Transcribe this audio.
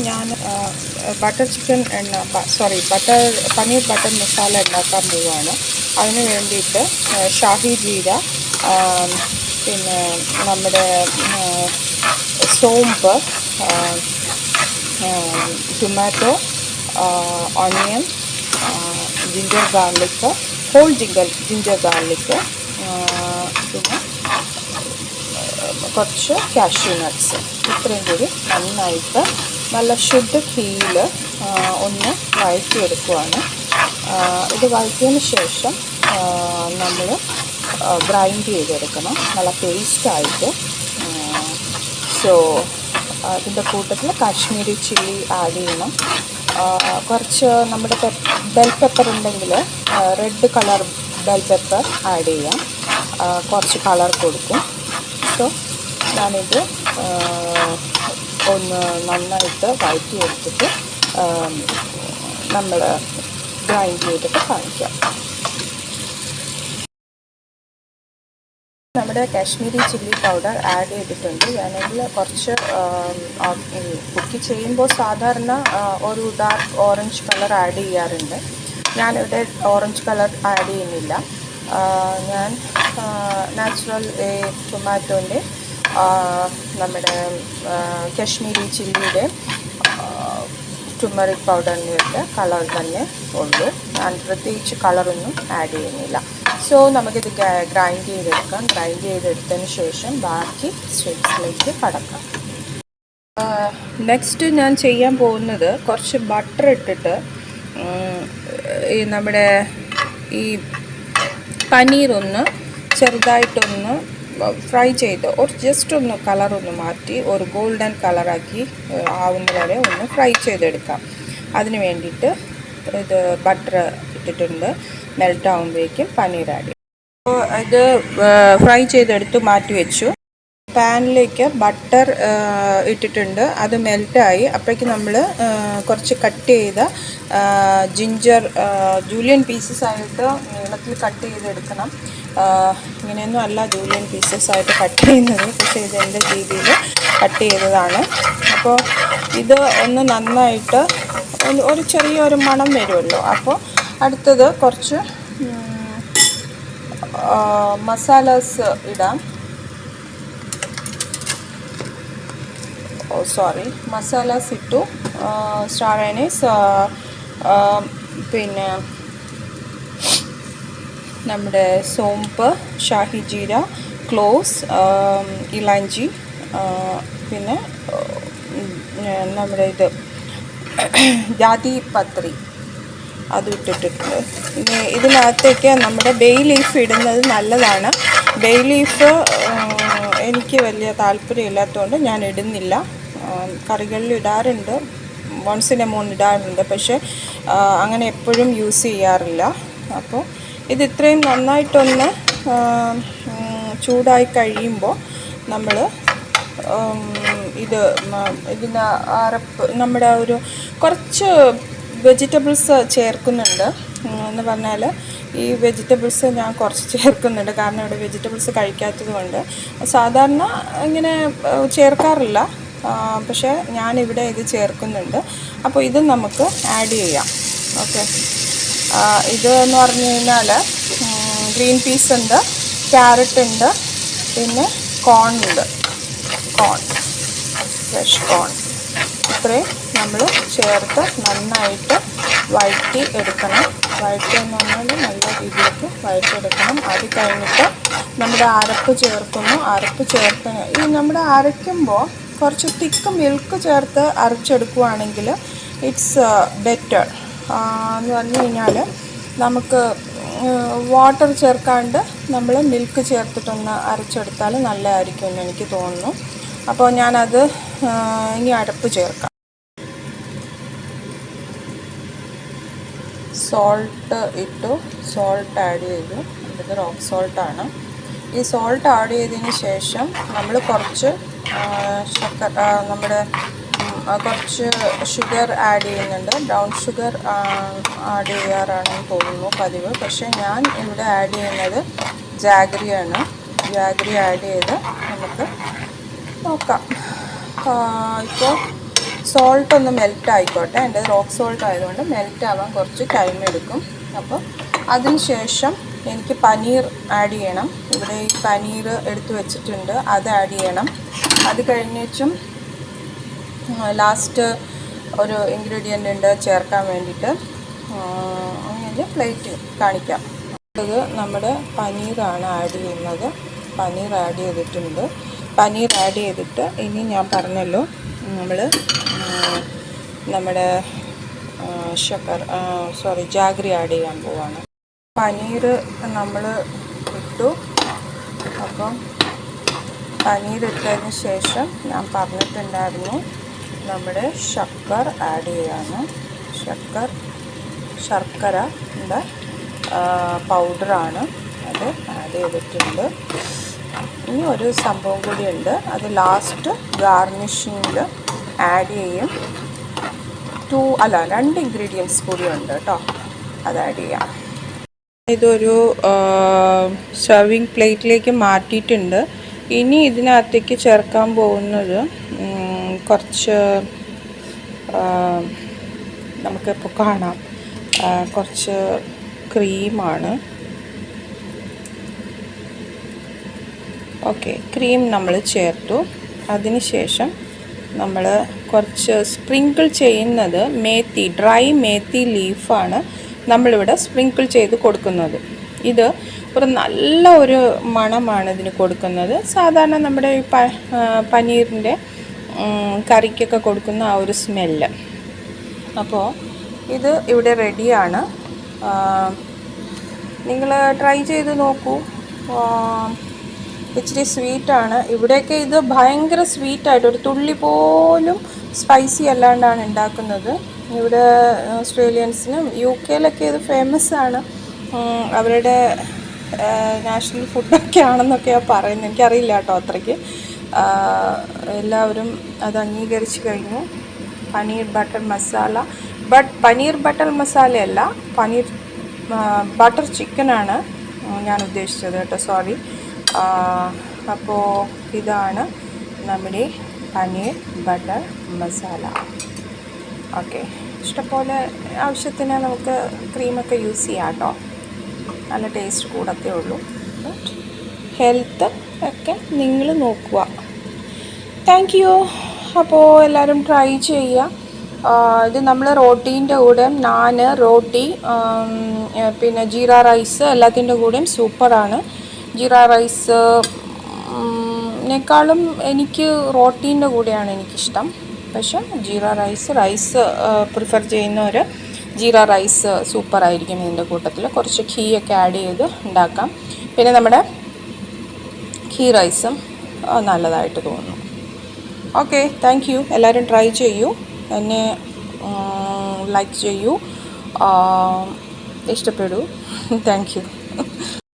ഞാൻ butter chicken paneer butter masala ഉണ്ടാക്കാൻ പോവുകയാണ്. അതിന് വേണ്ടിയിട്ട് ഷാഹി ജീര, പിന്നെ നമ്മുടെ സോമ്പ്, tomato, onion, ginger garlic, whole ginger garlic, പിന്നെ കുറച്ച് കാഷ്യൂ നട്ട്സ്, ഇത്രയും കൂടി നന്നായിട്ട് നല്ല ശുദ്ധ ഘീയിൽ ഒന്ന് വഴറ്റിയെടുക്കുവാണ്. ഇത് വഴറ്റിയതിന് ശേഷം നമ്മൾ ഗ്രൈൻഡ് ചെയ്തെടുക്കണം നല്ല പേസ്റ്റായിട്ട്. സോ അതിൻ്റെ കൂട്ടത്തിൽ കാശ്മീരി ചില്ലി ആഡ് ചെയ്യണം. കുറച്ച് നമ്മുടെ ബെൽ പെപ്പർ ഉണ്ടെങ്കിൽ red colour bell pepper add ചെയ്യാം, കുറച്ച് കളർ കൊടുക്കും. സോ ഞാനിത് ഒന്ന് നന്നായിട്ട് വഴറ്റിയെടുത്തിട്ട് നമ്മൾ ഗ്രൈൻഡ് ചെയ്തിട്ട് കാണിക്കാം. നമ്മുടെ കാശ്മീരി ചില്ലി പൗഡർ ആഡ് ചെയ്തിട്ടുണ്ട്. ഞാനതിൽ കുറച്ച് കുക്ക് ചെയ്യുമ്പോൾ സാധാരണ ഒരു ഡാർക്ക് ഓറഞ്ച് കളർ ആഡ് ചെയ്യാറുണ്ട്. ഞാനിവിടെ ഓറഞ്ച് കളർ ആഡ് ചെയ്യുന്നില്ല. ഞാൻ നാച്ചുറൽ ടൊമാറ്റോൻ്റെ നമ്മുടെ കാശ്മീരി ചില്ലിയുടെ ടുമറിക് പൗഡറിൻ്റെ കളർ തന്നെ ഉള്ളൂ. ഞാൻ പ്രത്യേകിച്ച് കളറൊന്നും ആഡ് ചെയ്യുന്നില്ല. സോ നമുക്കിത് ഗ്രൈൻഡ് ചെയ്തെടുക്കാം. ഗ്രൈൻഡ് ചെയ്തെടുത്തതിന് ശേഷം ബാക്കി സ്റ്റെപ്സിലേക്ക് കടക്കാം. നെക്സ്റ്റ് ഞാൻ ചെയ്യാൻ പോകുന്നത് കുറച്ച് ബട്ടർ ഇട്ടിട്ട് നമ്മുടെ ഈ പനീർ ഒന്ന് ചെറുതായിട്ടൊന്ന് ഫ്രൈ ചെയ്ത് ജസ്റ്റ് ഒന്ന് കളറൊന്ന് മാറ്റി ഒരു ഗോൾഡൻ കളറാക്കി ആവുന്ന വരെ ഒന്ന് ഫ്രൈ ചെയ്തെടുക്കാം. അതിന് വേണ്ടിയിട്ട് ഇത് ബട്ടർ ഇട്ടിട്ടുണ്ട്. മെൽറ്റ് ആകുമ്പോഴേക്കും പനീർ ആഡ് ചെയ്യും. അപ്പോൾ ഇത് ഫ്രൈ ചെയ്തെടുത്ത് മാറ്റി വെച്ചു. പാനിലേക്ക് ബട്ടർ ഇട്ടിട്ടുണ്ട്. അത് മെൽറ്റായി. അപ്പോഴേക്കും നമ്മൾ കുറച്ച് കട്ട് ചെയ്ത ജിഞ്ചർ ജൂലിയൻ പീസസ് ആയിട്ട് നീളത്തിൽ കട്ട് ചെയ്തെടുക്കണം. ഇങ്ങനെയൊന്നും അല്ല ജൂലിയൻ പീസസ് ആയിട്ട് കട്ട് ചെയ്യുന്നത്, പക്ഷേ ഇത് എൻ്റെ രീതിയിൽ കട്ട് ചെയ്തതാണ്. അപ്പോൾ ഇത് ഒന്ന് നന്നായിട്ട് ഒരു ചെറിയൊരു മണം വരുമല്ലോ. അപ്പോൾ അടുത്തത് കുറച്ച് മസാലാസ് ഇടാം. മസാലാസ് ഇട്ടു. സ്റ്റാർ അനീസ്, പിന്നെ നമ്മുടെ സോമ്പ്, ഷാഹി ജീര, ക്ലോവ്സ്, ഇലാഞ്ചി, പിന്നെ നമ്മുടെ ഇത് ജാതി പത്രി അത് ഇട്ടിട്ടുണ്ട്. ഇനി ഇതിനകത്തേക്ക് നമ്മുടെ ബേ ലീഫ് ഇടുന്നത് നല്ലതാണ്. ബേ ലീഫ് എനിക്ക് വലിയ താല്പര്യമില്ലാത്തതുകൊണ്ട് ഞാൻ ഇടുന്നില്ല. കറികളിൽ ഇടാറുണ്ട്, വൺസ് ഇൻ എ മോൺ ഇടാറുണ്ട്, പക്ഷേ അങ്ങനെ എപ്പോഴും യൂസ് ചെയ്യാറില്ല. അപ്പോൾ ഇത് ഇത്രയും നന്നായിട്ടൊന്ന് ചൂടായി കഴിയുമ്പോൾ നമ്മൾ ഇതിന് നമ്മുടെ ഒരു കുറച്ച് വെജിറ്റബിൾസ് ചേർക്കുന്നുണ്ട്. എന്ന് പറഞ്ഞാൽ ഈ വെജിറ്റബിൾസ് ഞാൻ കുറച്ച് ചേർക്കുന്നുണ്ട്, കാരണം ഇവിടെ വെജിറ്റബിൾസ് കഴിക്കാത്തത് കൊണ്ട്. സാധാരണ ഇങ്ങനെ ചേർക്കാറില്ല, പക്ഷേ ഞാനിവിടെ ഇത് ചേർക്കുന്നുണ്ട്. അപ്പോൾ ഇത് നമുക്ക് ആഡ് ചെയ്യാം. ഓക്കെ, ഇത് എന്ന് പറഞ്ഞു കഴിഞ്ഞാൽ ഗ്രീൻ പീസ് ഉണ്ട്, ക്യാരറ്റ് ഉണ്ട്, പിന്നെ കോൺ ഉണ്ട്, ഫ്രഷ് കോൺ. ഇത്രയും നമ്മൾ ചേർത്ത് നന്നായിട്ട് വഴറ്റി എടുക്കണം. വഴറ്റിയെന്ന് പറഞ്ഞാൽ നല്ല രീതിയിലേക്ക് വഴറ്റിയെടുക്കണം. അത് കഴിഞ്ഞിട്ട് നമ്മുടെ അരപ്പ് ചേർക്കുന്നു. ഈ നമ്മുടെ അരയ്ക്കുമ്പോൾ കുറച്ച് തിക്ക് മിൽക്ക് ചേർത്ത് അരച്ചെടുക്കുകയാണെങ്കിൽ ഇറ്റ്സ് ബെറ്റർ. എന്ന് പറഞ്ഞു കഴിഞ്ഞാൽ നമുക്ക് വാട്ടർ ചേർക്കാണ്ട് നമ്മൾ മിൽക്ക് ചേർത്തിട്ടൊന്ന് അരച്ചെടുത്താൽ നല്ലതായിരിക്കും എന്ന് എനിക്ക് തോന്നുന്നു. അപ്പോൾ ഞാനത് ഇനി അരപ്പ് ചേർക്കാം. സോൾട്ട് ഇട്ടു, സോൾട്ട് ആഡ് ചെയ്തു. ഇത് റോക്ക് സോൾട്ടാണ്. ഈ സോൾട്ട് ആഡ് ചെയ്തതിന് ശേഷം നമ്മൾ കുറച്ച് കുറച്ച് ഷുഗർ ആഡ് ചെയ്യുന്നുണ്ട്. ബ്രൗൺ ഷുഗർ ആഡ് ചെയ്യാറാണെന്ന് തോന്നുന്നു പതിവ്, പക്ഷേ ഞാൻ ഇവിടെ ആഡ് ചെയ്യുന്നത് ജാഗ്രിയാണ്. ജാഗ്രി ആഡ് ചെയ്ത് നമുക്ക് നോക്കാം. ഇപ്പോൾ സോൾട്ട് ഒന്ന് മെൽറ്റ് ആയിക്കോട്ടെ. എൻ്റെ റോക്ക് സോൾട്ട് ആയതുകൊണ്ട് മെൽറ്റ് ആവാൻ കുറച്ച് ടൈം എടുക്കും. അപ്പോൾ അതിന് ശേഷം എനിക്ക് പനീർ ആഡ് ചെയ്യണം. ഇവിടെ ഈ പനീർ എടുത്ത് വെച്ചിട്ടുണ്ട്, അത് ആഡ് ചെയ്യണം. അത് കഴിഞ്ഞേച്ചും ലാസ്റ്റ് ഒരു ഇൻഗ്രീഡിയൻ്റ് ഉണ്ട് ചേർക്കാൻ വേണ്ടിയിട്ട്. അങ്ങനെ പ്ലേറ്റ് കാണിക്കാം. അത് നമ്മുടെ പനീറാണ് ആഡ് ചെയ്യുന്നത്. പനീർ ആഡ് ചെയ്തിട്ടുണ്ട്. പനീർ ആഡ് ചെയ്തിട്ട് ഇനി ഞാൻ പറഞ്ഞല്ലോ നമ്മുടെ ജാഗ്രി ആഡ് ചെയ്യാൻ പോവാണ്. പനീർ നമ്മൾ ഇട്ടു. അപ്പം പനീർ ഇട്ടതിന് ശേഷം ഞാൻ പറഞ്ഞിട്ടുണ്ടായിരുന്നു നമ്മുടെ ശർക്കര ആഡ് ചെയ്യാണ്. ശർക്കരയുടെ പൗഡറാണ്, അത് ആഡ് ചെയ്തിട്ടുണ്ട്. ഇനി ഒരു സംഭവം കൂടിയുണ്ട്, അത് ലാസ്റ്റ് ഗാർണിഷിങ്ങിൽ ആഡ് ചെയ്യും. 2 ഇൻഗ്രീഡിയൻസ് കൂടിയുണ്ട് കേട്ടോ, അത് ആഡ് ചെയ്യാം. ഇതൊരു സെർവിങ് പ്ലേറ്റിലേക്ക് മാറ്റിയിട്ടുണ്ട്. ഇനി ഇതിനകത്തേക്ക് ചേർക്കാൻ പോകുന്നത് കുറച്ച് നമുക്കിപ്പോൾ കാണാം, കുറച്ച് ക്രീമാണ്. ഓക്കെ, ക്രീം നമ്മൾ ചേർത്തു. അതിനുശേഷം നമ്മൾ കുറച്ച് സ്പ്രിങ്കിൾ ചെയ്യുന്നത് ഡ്രൈ മേത്തി ലീഫാണ് നമ്മളിവിടെ സ്പ്രിങ്കിൾ ചെയ്ത് കൊടുക്കുന്നത്. ഇത് ഒരു നല്ല ഒരു മണമാണ് ഇതിന് കൊടുക്കുന്നത്. സാധാരണ നമ്മുടെ ഈ പനീറിൻ്റെ കറിക്കൊക്കെ കൊടുക്കുന്ന ആ ഒരു സ്മെല്ല്. അപ്പോൾ ഇത് ഇവിടെ റെഡിയാണ്. നിങ്ങൾ ട്രൈ ചെയ്ത് നോക്കൂ. ഇച്ചിരി സ്വീറ്റാണ്. ഇവിടെയൊക്കെ ഇത് ഭയങ്കര സ്വീറ്റായിട്ട്, ഒരു തുള്ളി പോലും സ്പൈസി അല്ലാണ്ടാണ് ഉണ്ടാക്കുന്നത്. ഇവിടെ ഓസ്ട്രേലിയൻസിനും UK-ലൊക്കെ ഇത് ഫേമസ് ആണ്. അവരുടെ നാഷണൽ ഫുഡൊക്കെ ആണെന്നൊക്കെയാണ് പറയുന്നത്. എനിക്കറിയില്ല കേട്ടോ അത്രയ്ക്ക്. എല്ലാവരും അത് അംഗീകരിച്ച് കഴിഞ്ഞു. പനീർ ബട്ടർ മസാല, പനീർ ബട്ടർ മസാലയല്ല, പനീർ ബട്ടർ ചിക്കനാണ് ഞാൻ ഉദ്ദേശിച്ചത് കേട്ടോ, സോറി. അപ്പോൾ ഇതാണ് നമ്മുടെ പനീർ ബട്ടർ മസാല. ഓക്കെ, ഇഷ്ടംപോലെ ആവശ്യത്തിന് നമുക്ക് ക്രീമൊക്കെ യൂസ് ചെയ്യാം കേട്ടോ. നല്ല ടേസ്റ്റ് കൂടത്തേ ഉള്ളൂ. ഹെൽത്ത് ഒക്കെ നിങ്ങൾ നോക്കുക. Thank you. അപ്പോൾ എല്ലാവരും ട്രൈ ചെയ്യുക. ഇത് നമ്മൾ റോട്ടീൻ്റെ കൂടെ നാന്, റോട്ടി, പിന്നെ ജീര റൈസ് എല്ലാത്തിൻ്റെ കൂടെയും സൂപ്പറാണ്. ജീര റൈസിനേക്കാളും എനിക്ക് റോട്ടീൻ്റെ കൂടെയാണ് എനിക്കിഷ്ടം. പക്ഷേ ജീര റൈസ് പ്രിഫർ ചെയ്യുന്നവർ ജീര റൈസ് സൂപ്പറായിരിക്കും. ഇതിൻ്റെ കൂട്ടത്തിൽ കുറച്ച് ഘീയൊക്കെ ആഡ് ചെയ്ത് ഉണ്ടാക്കാം. പിന്നെ നമ്മുടെ ഘീ റൈസും നല്ലതായിട്ട് തോന്നുന്നു. Okay, thank you. എല്ലാവരും ട്രൈ ചെയ്യൂ, എന്നെ ലൈക്ക് ചെയ്യൂ, ഇഷ്ടപ്പെടൂ. Thank you.